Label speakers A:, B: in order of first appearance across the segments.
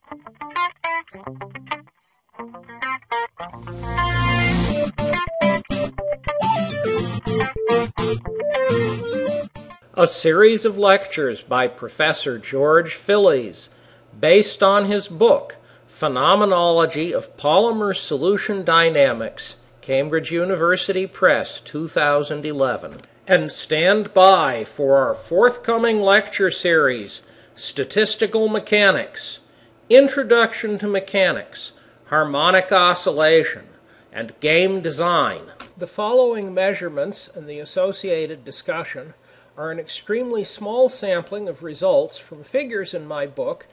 A: A series of lectures by Professor George Phillies, based on his book, Phenomenology of Polymer Solution Dynamics, Cambridge University Press, 2011. And stand by for our forthcoming lecture series, Statistical Mechanics, Introduction to Mechanics, Harmonic Oscillation, and Game Design. The following measurements and the associated discussion are an extremely small sampling of results from figures in my book.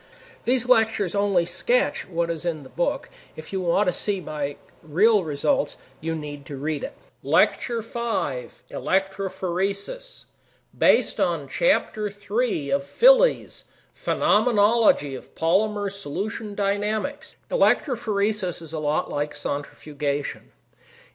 A: These lectures only sketch what is in the book. If you want to see my real results, you need to read it. Lecture 5, Electrophoresis, based on Chapter 3 of Phillies, Phenomenology of Polymer Solution Dynamics. Electrophoresis is a lot like centrifugation.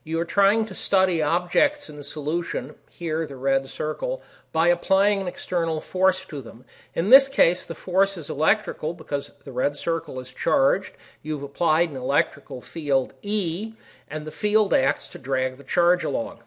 A: You are trying to study objects in the solution, here the red circle, by applying an external force to them. In this case, the force is electrical because the red circle is charged. You've applied an electrical field E, and the field acts to drag the charge along.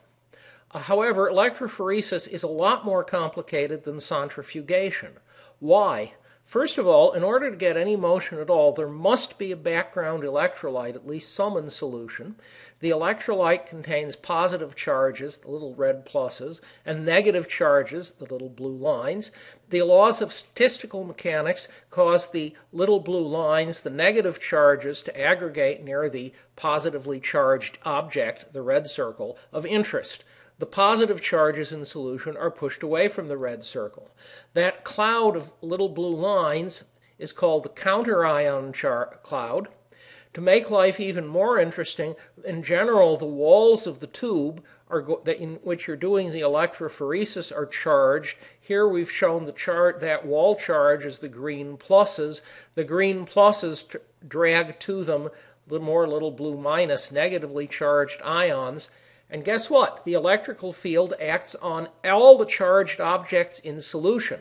A: However, electrophoresis is a lot more complicated than centrifugation. Why? First of all, in order to get any motion at all, there must be a background electrolyte, at least some in solution. The electrolyte contains positive charges, the little red pluses, and negative charges, the little blue lines. The laws of statistical mechanics cause the little blue lines, the negative charges, to aggregate near the positively charged object, the red circle, of interest. The positive charges in solution are pushed away from the red circle. That cloud of little blue lines is called the counter-ion cloud. To make life even more interesting, in general, the walls of the tube in which you're doing the electrophoresis are charged. Here we've shown that wall charge as the green pluses. The green pluses drag to them the more little blue minus negatively charged ions. And guess what? The electrical field acts on all the charged objects in solution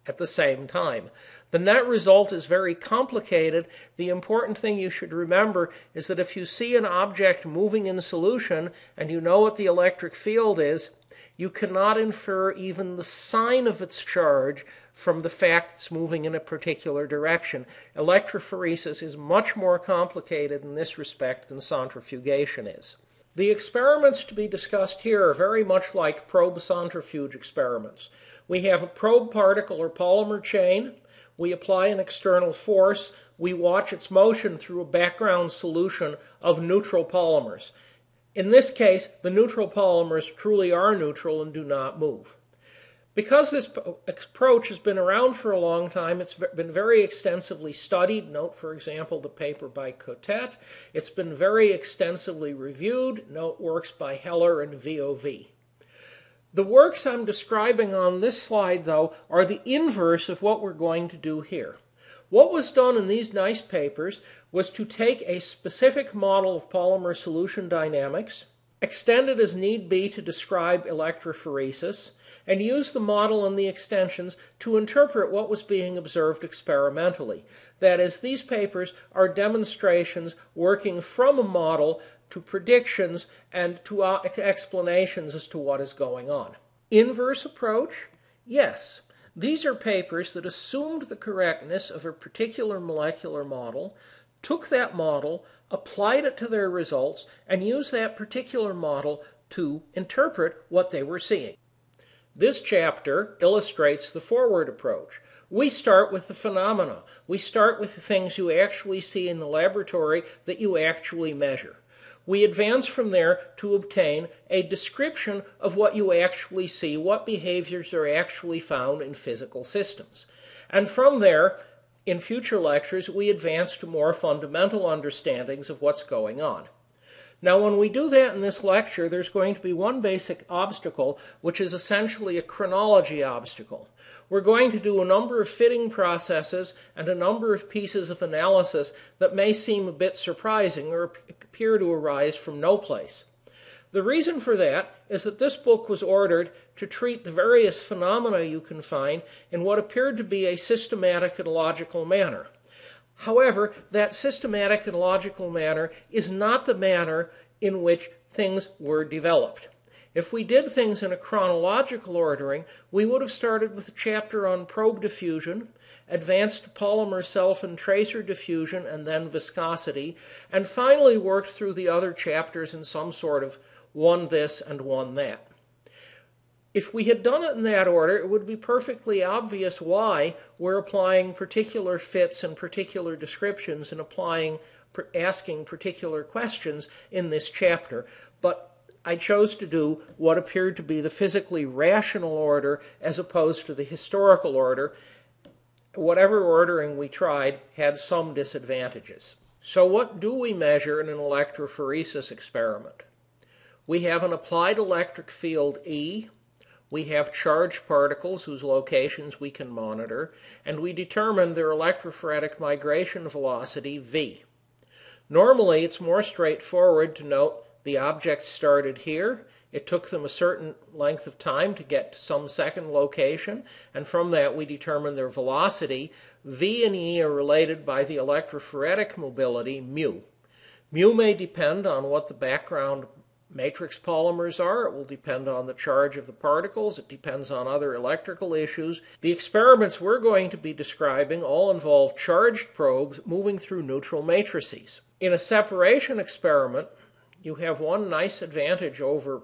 A: at the same time. The net result is very complicated. The important thing you should remember is that if you see an object moving in solution and you know what the electric field is, you cannot infer even the sign of its charge from the fact it's moving in a particular direction. Electrophoresis is much more complicated in this respect than centrifugation is. The experiments to be discussed here are very much like probe centrifuge experiments. We have a probe particle or polymer chain. We apply an external force. We watch its motion through a background solution of neutral polymers. In this case, the neutral polymers truly are neutral and do not move. Because this approach has been around for a long time, it's been very extensively studied. Note, for example, the paper by Cotet. It's been very extensively reviewed. Note works by Heller and VOV. The works I'm describing on this slide, though, are the inverse of what we're going to do here. What was done in these nice papers was to take a specific model of polymer solution dynamics, extend it as need be to describe electrophoresis, and use the model and the extensions to interpret what was being observed experimentally. That is, these papers are demonstrations working from a model to predictions and to explanations as to what is going on. Inverse approach? Yes. These are papers that assumed the correctness of a particular molecular model, took that model, applied it to their results, and used that particular model to interpret what they were seeing. This chapter illustrates the forward approach. We start with the phenomena. We start with the things you actually see in the laboratory that you actually measure. We advance from there to obtain a description of what you actually see, what behaviors are actually found in physical systems. And from there, in future lectures, we advance to more fundamental understandings of what's going on. Now, when we do that in this lecture, there's going to be one basic obstacle, which is essentially a chronology obstacle. We're going to do a number of fitting processes and a number of pieces of analysis that may seem a bit surprising or appear to arise from no place. The reason for that is that this book was ordered to treat the various phenomena you can find in what appeared to be a systematic and logical manner. However, that systematic and logical manner is not the manner in which things were developed. If we did things in a chronological ordering, we would have started with a chapter on probe diffusion, advanced to polymer self and tracer diffusion, and then viscosity, and finally worked through the other chapters in some sort of one this and one that. If we had done it in that order, it would be perfectly obvious why we're applying particular fits and particular descriptions and asking particular questions in this chapter. But I chose to do what appeared to be the physically rational order as opposed to the historical order. Whatever ordering we tried had some disadvantages. So what do we measure in an electrophoresis experiment? We have an applied electric field E. We have charged particles whose locations we can monitor, and we determine their electrophoretic migration velocity, V. Normally, it's more straightforward to note the objects started here. It took them a certain length of time to get to some second location, and from that we determine their velocity. V and E are related by the electrophoretic mobility, mu. Mu may depend on what the background matrix polymers are. It will depend on the charge of the particles. It depends on other electrical issues. The experiments we're going to be describing all involve charged probes moving through neutral matrices. In a separation experiment, you have one nice advantage over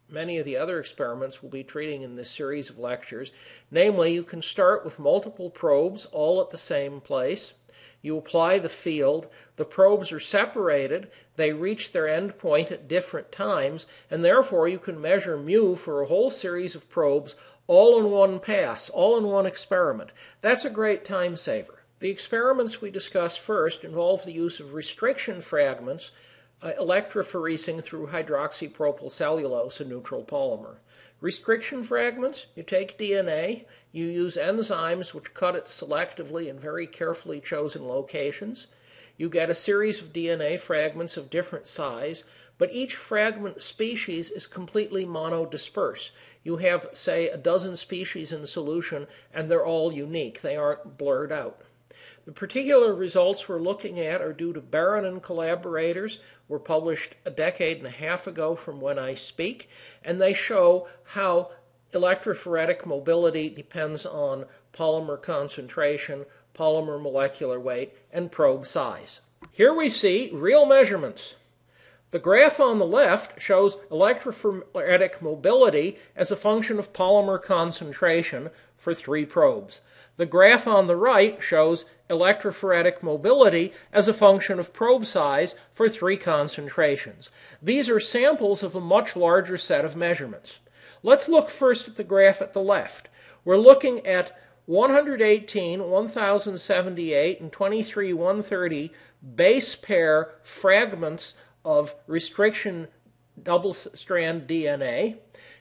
A: many of the other experiments we'll be treating in this series of lectures. Namely, you can start with multiple probes all at the same place. You apply the field. The probes are separated. They reach their end point at different times, and therefore you can measure mu for a whole series of probes all in one pass, all in one experiment. That's a great time saver. The experiments we discuss first involve the use of restriction fragments, electrophoresing through hydroxypropyl cellulose, a neutral polymer. Restriction fragments, you take DNA, you use enzymes which cut it selectively in very carefully chosen locations. You get a series of DNA fragments of different size, but each fragment species is completely monodisperse. You have, say, a dozen species in solution, and they're all unique. They aren't blurred out. The particular results we're looking at are due to Barron and collaborators, were published a decade and a half ago from when I speak, and they show how electrophoretic mobility depends on polymer concentration, polymer molecular weight, and probe size. Here we see real measurements. The graph on the left shows electrophoretic mobility as a function of polymer concentration for 3 probes. The graph on the right shows electrophoretic mobility as a function of probe size for 3 concentrations. These are samples of a much larger set of measurements. Let's look first at the graph at the left. We're looking at 118, 1078, and 23130 base pair fragments of restriction double-strand DNA.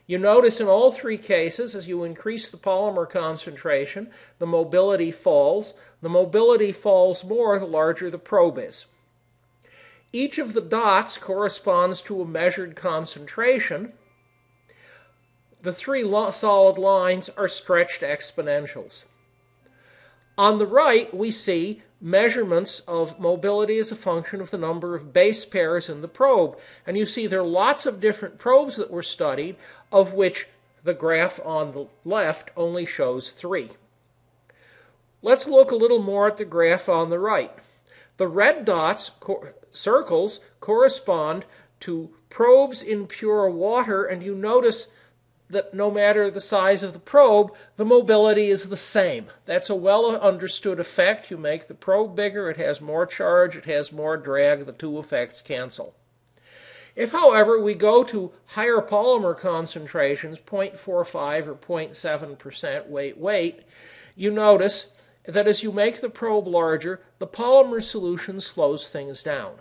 A: You notice in all 3 cases, as you increase the polymer concentration, the mobility falls. The mobility falls more the larger the probe is. Each of the dots corresponds to a measured concentration. The 3 solid lines are stretched exponentials. On the right, we see measurements of mobility as a function of the number of base pairs in the probe. And you see there are lots of different probes that were studied, of which the graph on the left only shows 3. Let's look a little more at the graph on the right. The red dots, circles, correspond to probes in pure water, and you notice that no matter the size of the probe, the mobility is the same. That's a well-understood effect. You make the probe bigger, it has more charge, it has more drag, the 2 effects cancel. If, however, we go to higher polymer concentrations, 0.45 or 0.7% weight, you notice that as you make the probe larger, the polymer solution slows things down.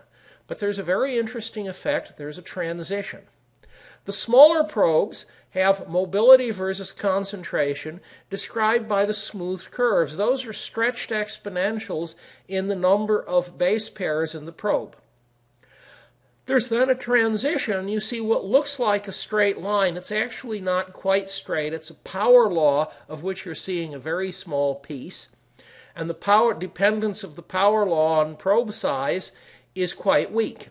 A: But there's a very interesting effect. There's a transition. The smaller probes have mobility versus concentration described by the smooth curves. Those are stretched exponentials in the number of base pairs in the probe. There's then a transition. You see what looks like a straight line. It's actually not quite straight. It's a power law of which you're seeing a very small piece. and the power dependence of the power law on probe size is quite weak.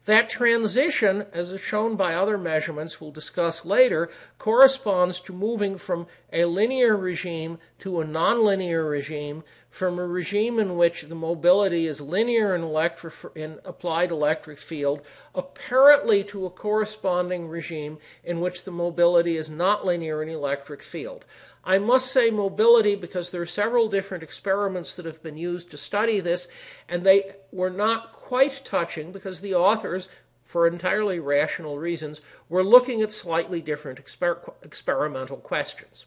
A: That transition, as is shown by other measurements we'll discuss later, corresponds to moving from a linear regime to a nonlinear regime, from a regime in which the mobility is linear in applied electric field, apparently to a corresponding regime in which the mobility is not linear in electric field. I must say mobility because there are several different experiments that have been used to study this, and they were not quite touching because the authors, for entirely rational reasons, were looking at slightly different experimental questions.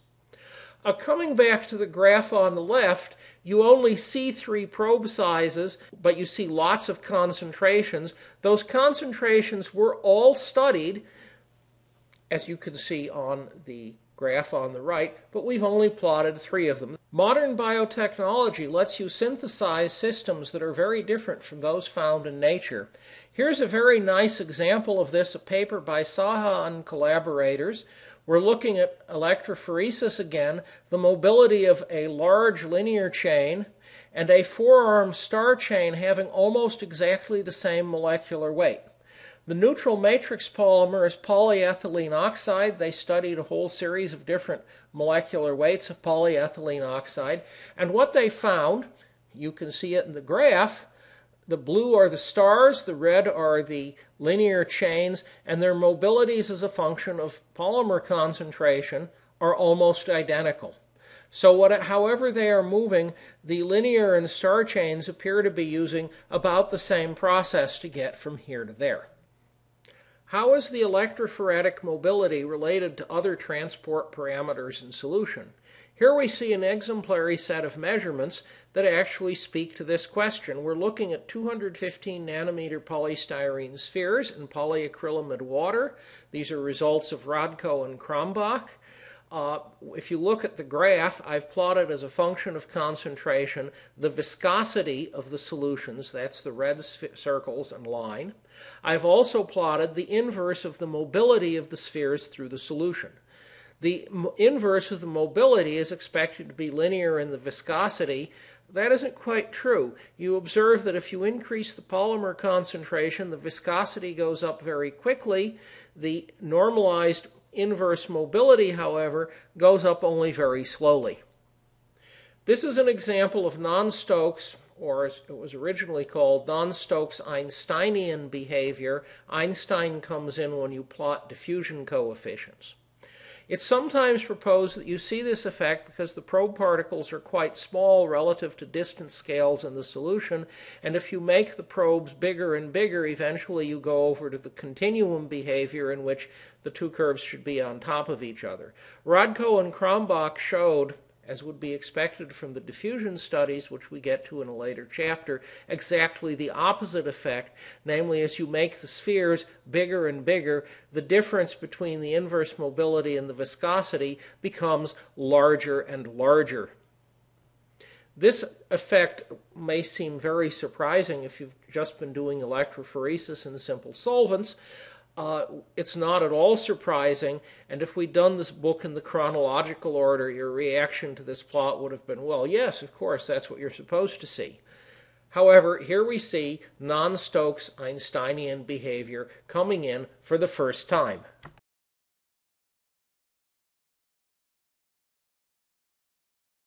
A: Coming back to the graph on the left, you only see 3 probe sizes, but you see lots of concentrations. Those concentrations were all studied, as you can see on the graph on the right, but we've only plotted 3 of them. Modern biotechnology lets you synthesize systems that are very different from those found in nature. Here's a very nice example of this, a paper by Saha and collaborators. We're looking at electrophoresis again, the mobility of a large linear chain and a 4-arm star chain having almost exactly the same molecular weight. The neutral matrix polymer is polyethylene oxide. They studied a whole series of different molecular weights of polyethylene oxide. And what they found, you can see it in the graph, the blue are the stars, the red are the linear chains, and their mobilities as a function of polymer concentration are almost identical. So however they are moving, the linear and star chains appear to be using about the same process to get from here to there. How is the electrophoretic mobility related to other transport parameters in solution? Here we see an exemplary set of measurements that actually speak to this question. We're looking at 215 nanometer polystyrene spheres in polyacrylamide water. These are results of Rodko and Krombach. If you look at the graph, I've plotted as a function of concentration the viscosity of the solutions. That's the red circles and line. I've also plotted the inverse of the mobility of the spheres through the solution. The inverse of the mobility is expected to be linear in the viscosity. That isn't quite true. You observe that if you increase the polymer concentration, the viscosity goes up very quickly. The normalized inverse mobility, however, goes up only very slowly. This is an example of non-Stokes, or as it was originally called, non-Stokes Einsteinian behavior. Einstein comes in when you plot diffusion coefficients. It's sometimes proposed that you see this effect because the probe particles are quite small relative to distance scales in the solution, and if you make the probes bigger and bigger, eventually you go over to the continuum behavior in which the 2 curves should be on top of each other. Rodko and Krombach showed, as would be expected from the diffusion studies, which we get to in a later chapter, exactly the opposite effect, namely as you make the spheres bigger and bigger, the difference between the inverse mobility and the viscosity becomes larger and larger. This effect may seem very surprising if you've just been doing electrophoresis in simple solvents. It's not at all surprising, and if we'd done this book in the chronological order, your reaction to this plot would have been, well, yes, of course, that's what you're supposed to see. However, here we see non-Stokes Einsteinian behavior coming in for the first time.